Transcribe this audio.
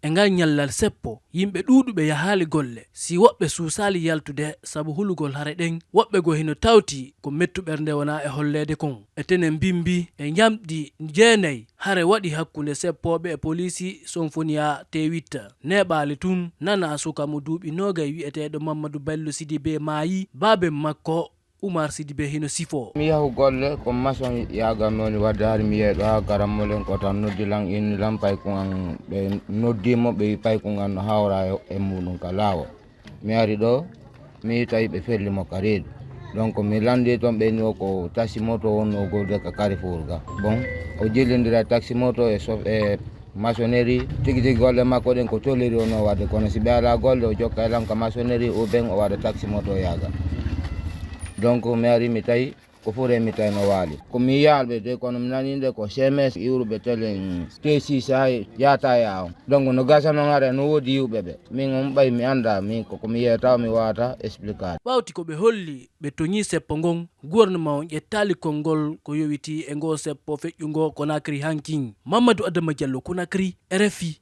e ngal nyallal seppo yimɓe ɗuuɗuɓe yahali golle si woɓɓe suusali yaltude sabu hulugol hare ɗen woɓɓe go hino tawti ko mettu ɓernde wona e hollede kon e tenen bimbi e jamɗi 9 hare waɗi hakkunde seppoɓe e polisi Sonfonia T8 neɓali tun nana suka mo duuɓi nogay wi'eteɗo Mamadou Bello Sidibé maayi babe makko Oumar Sidibé hino sifo mi yahu golle ko maçon yagannooni wadde har mi yeeɗo ha garammolen ko tan noddilan innilan paykugan ɓe noddimo ɓe wi paykugan no hawra e muɗum ka laawo mi ari ɗo mi tawi ɓe fellimo ka reedu donc mi landi toon ɓe ni ko taxi moto wonno gorde ka Carrefour ga bon o jillidira taxi moto e maçonnerie tigi tigi golle makko ɗen ko toliri ono wadde kono si ɓe ala golle o jokka elam ka maçonnerie ou bien o waɗa taxi moto yaga donc mi ari mi tawi ko fure mi tawi no waali komi yaalɓe de kono mi nani nde ko CMS iwruɓe télé T6 ha yata yaw donc no gasa noon ara no woodi yiwɓe ɓe min on ɓay mi anda min komi yeyata mi wawata expliquade ɓawti ko ɓe holli ɓe toñi seppo ngon gouvernement on ƴettali konngol ko yowiti e ngo seppo feƴƴungo Conakry hankin Mamadou Adama Diallo Conakry RFI